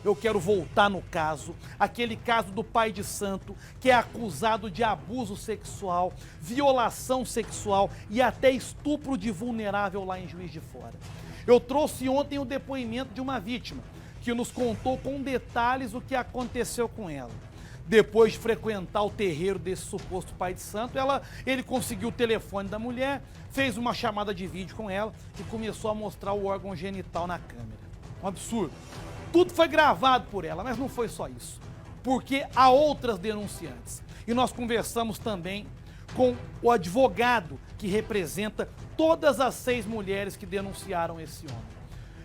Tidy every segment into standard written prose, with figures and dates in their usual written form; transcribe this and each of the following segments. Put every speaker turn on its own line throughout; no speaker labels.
eu quero voltar no caso, aquele caso do pai de santo que é acusado de abuso sexual, violação sexual e até estupro de vulnerável lá em Juiz de Fora. Eu trouxe ontem o depoimento de uma vítima que nos contou com detalhes o que aconteceu com ela. Depois de frequentar o terreiro desse suposto pai de santo, ele conseguiu o telefone da mulher, fez uma chamada de vídeo com ela e começou a mostrar o órgão genital na câmera. Um absurdo. Tudo foi gravado por ela, mas não foi só isso, porque há outras denunciantes. E nós conversamos também com o advogado que representa todas as 6 mulheres que denunciaram esse homem.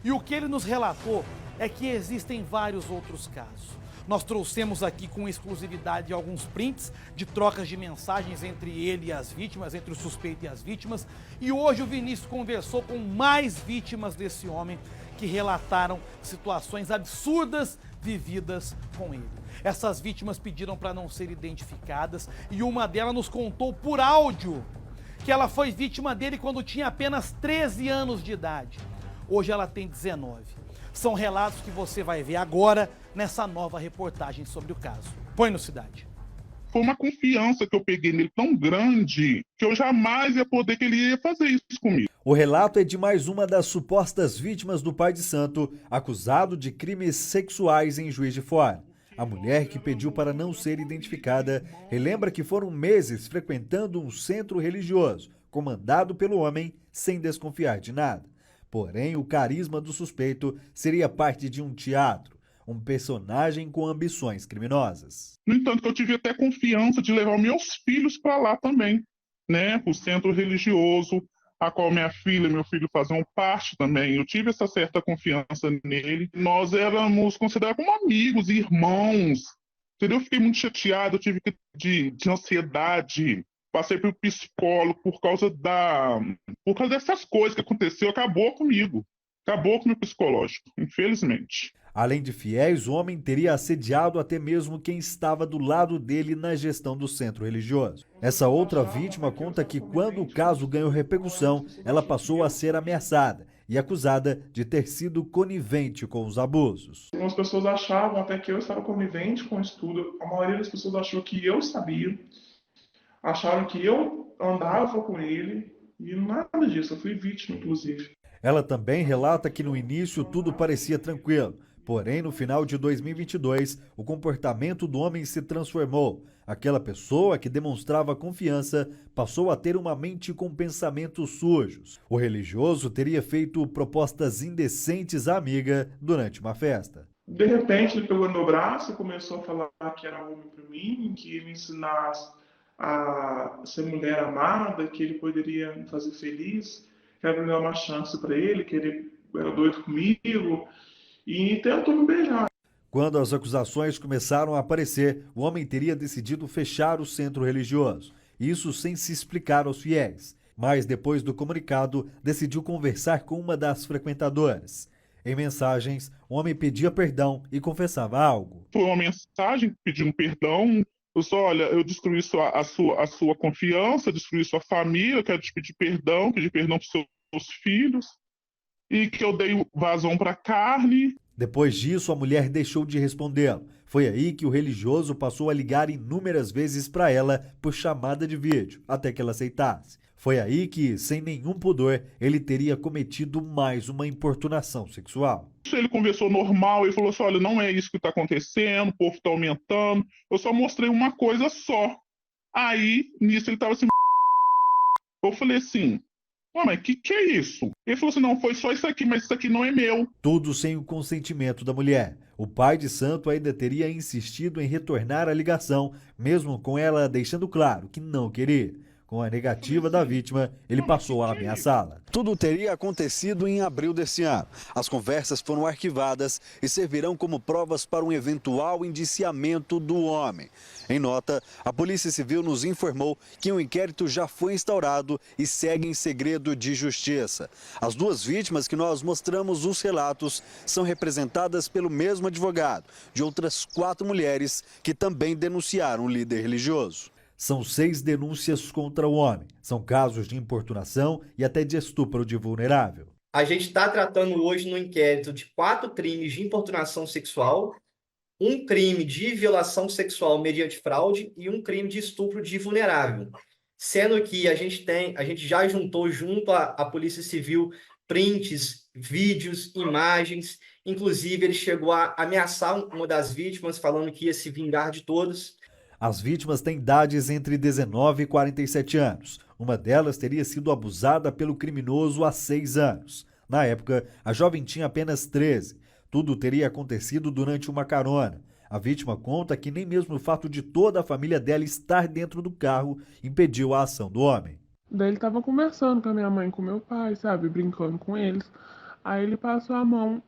E o que ele nos relatou é que existem vários outros casos. Nós trouxemos aqui com exclusividade alguns prints de trocas de mensagens entre ele e as vítimas, entre o suspeito e as vítimas. E hoje o Vinícius conversou com mais vítimas desse homem que relataram situações absurdas vividas com ele. Essas vítimas pediram para não ser identificadas e uma delas nos contou por áudio que ela foi vítima dele quando tinha apenas 13 anos de idade. Hoje ela tem 19. São relatos que você vai ver agora nessa nova reportagem sobre o caso. Põe no Cidade.
Foi uma confiança que eu peguei nele tão grande que eu jamais ia poder que ele ia fazer isso comigo.
O relato é de mais uma das supostas vítimas do pai de santo, acusado de crimes sexuais em Juiz de Fora. A mulher, que pediu para não ser identificada, relembra que foram meses frequentando um centro religioso, comandado pelo homem, sem desconfiar de nada. Porém, o carisma do suspeito seria parte de um teatro, um personagem com ambições criminosas.
No entanto, eu tive até confiança de levar meus filhos para lá também, né? Para o centro religioso, a qual minha filha e meu filho faziam parte também. Eu tive essa certa confiança nele. Nós éramos considerados como amigos, irmãos. Entendeu? Eu fiquei muito chateado, eu tive de ansiedade. Passei pelo psicólogo por causa dessas coisas que aconteceu. Acabou comigo. Acabou com o meu psicológico, infelizmente.
Além de fiéis, o homem teria assediado até mesmo quem estava do lado dele na gestão do centro religioso. Essa outra vítima conta que quando o caso ganhou repercussão, ela passou a ser ameaçada e acusada de ter sido conivente com os abusos.
Algumas pessoas achavam até que eu estava conivente com isso tudo. A maioria das pessoas achou que eu sabia. Acharam que eu andava com ele e nada disso, eu fui vítima, inclusive.
Ela também relata que no início tudo parecia tranquilo, porém no final de 2022 o comportamento do homem se transformou. Aquela pessoa que demonstrava confiança passou a ter uma mente com pensamentos sujos. O religioso teria feito propostas indecentes à amiga durante uma festa.
De repente ele pegou no meu braço e começou a falar que era homem para mim, que ia me ensinar a ser mulher amada, que ele poderia me fazer feliz, que era dar uma chance para ele, que ele era doido comigo, e tentou me beijar.
Quando as acusações começaram a aparecer, o homem teria decidido fechar o centro religioso, isso sem se explicar aos fiéis. Mas depois do comunicado, decidiu conversar com uma das frequentadoras. Em mensagens, o homem pedia perdão e confessava algo.
Foi uma mensagem pedindo perdão. Eu só, olha, eu destruí a sua confiança, destruí sua família, eu quero te pedir perdão para os seus filhos, e que eu dei vazão para a carne.
Depois disso, a mulher deixou de respondê-lo. Foi aí que o religioso passou a ligar inúmeras vezes para ela por chamada de vídeo, até que ela aceitasse. Foi aí que, sem nenhum pudor, ele teria cometido mais uma importunação sexual.
Ele conversou normal, ele falou assim, olha, não é isso que está acontecendo, o povo está aumentando, eu só mostrei uma coisa só. Aí, nisso, ele estava assim, eu falei assim, mas que é isso? Ele falou assim, não, foi só isso aqui, mas isso aqui não é meu.
Tudo sem o consentimento da mulher. O pai de santo ainda teria insistido em retornar a ligação, mesmo com ela deixando claro que não queria. Com a negativa da vítima, ele passou a ameaçá-la. Tudo teria acontecido em abril desse ano. As conversas foram arquivadas e servirão como provas para um eventual indiciamento do homem. Em nota, a Polícia Civil nos informou que um inquérito já foi instaurado e segue em segredo de justiça. As duas vítimas que nós mostramos os relatos são representadas pelo mesmo advogado, de outras 4 mulheres que também denunciaram o líder religioso. São 6 denúncias contra o homem. São casos de importunação e até de estupro de vulnerável.
A gente está tratando hoje no inquérito de 4 crimes de importunação sexual, um crime de violação sexual mediante fraude e um crime de estupro de vulnerável. Sendo que a gente já juntou junto à Polícia Civil prints, vídeos, imagens. Inclusive, ele chegou a ameaçar uma das vítimas, falando que ia se vingar de todos.
As vítimas têm idades entre 19 e 47 anos. Uma delas teria sido abusada pelo criminoso há 6 anos. Na época, a jovem tinha apenas 13. Tudo teria acontecido durante uma carona. A vítima conta que nem mesmo o fato de toda a família dela estar dentro do carro impediu a ação do homem.
Daí ele tava conversando com a minha mãe e com meu pai, sabe? Brincando com eles. Aí ele passou a mão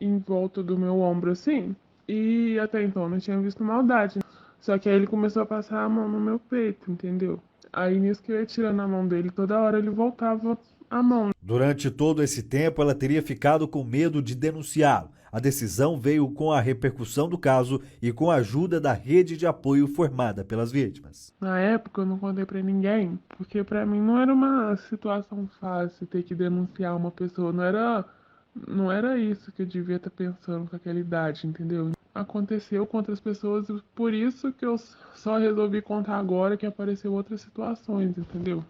em volta do meu ombro assim. E até então eu não tinha visto maldade. Só que aí ele começou a passar a mão no meu peito, entendeu? Aí nisso que eu ia tirando a mão dele, toda hora ele voltava a mão.
Durante todo esse tempo, ela teria ficado com medo de denunciá-lo. A decisão veio com a repercussão do caso e com a ajuda da rede de apoio formada pelas vítimas.
Na época eu não contei pra ninguém, porque pra mim não era uma situação fácil ter que denunciar uma pessoa. Não era isso que eu devia estar pensando com aquela idade, entendeu? Aconteceu com outras pessoas, por isso que eu só resolvi contar agora que apareceu outras situações, entendeu?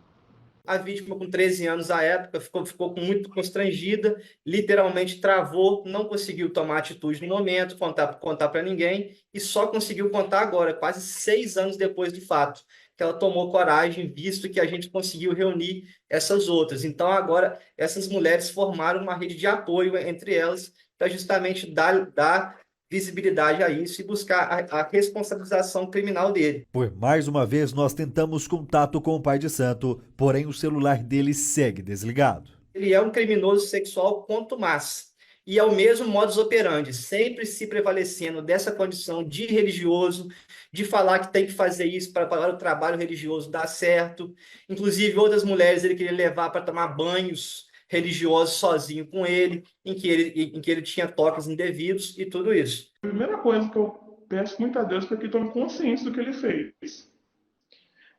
A vítima, com 13 anos à época, ficou muito constrangida, literalmente travou, não conseguiu tomar atitude no momento, contar para ninguém, e só conseguiu contar agora, quase 6 anos depois do fato, que ela tomou coragem, visto que a gente conseguiu reunir essas outras. Então, agora, essas mulheres formaram uma rede de apoio entre elas, para justamente dar visibilidade a isso e buscar a responsabilização criminal dele.
Por mais uma vez, nós tentamos contato com o pai de santo, porém o celular dele segue desligado.
Ele é um criminoso sexual contumaz e é o mesmo modus operandi, sempre se prevalecendo dessa condição de religioso, de falar que tem que fazer isso para o trabalho religioso dar certo. Inclusive, outras mulheres ele queria levar para tomar banhos religiosos sozinho com ele, em que ele tinha toques indevidos e tudo isso.
A primeira coisa que eu peço muito a Deus é que ele tome consciência do que ele fez.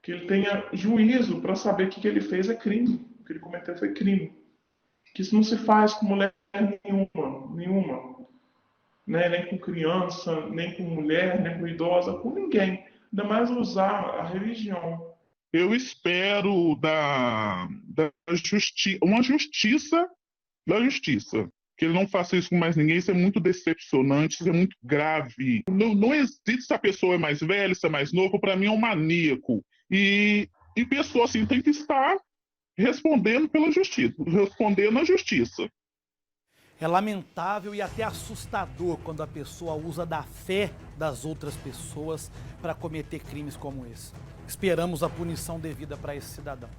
Que ele tenha juízo para saber que o que ele fez é crime. O que ele cometeu foi crime. Que isso não se faz com mulher nenhuma. Né? Nem com criança, nem com mulher, nem com idosa, com ninguém. Ainda mais usar a religião.
Eu espero uma justiça da justiça. Que ele não faça isso com mais ninguém, isso é muito decepcionante, isso é muito grave. Não existe se a pessoa é mais velha, se é mais novo, para mim é um maníaco. E pessoa assim tem que estar respondendo pela justiça, respondendo à justiça.
É lamentável e até assustador quando a pessoa usa da fé das outras pessoas para cometer crimes como esse. Esperamos a punição devida para esse cidadão.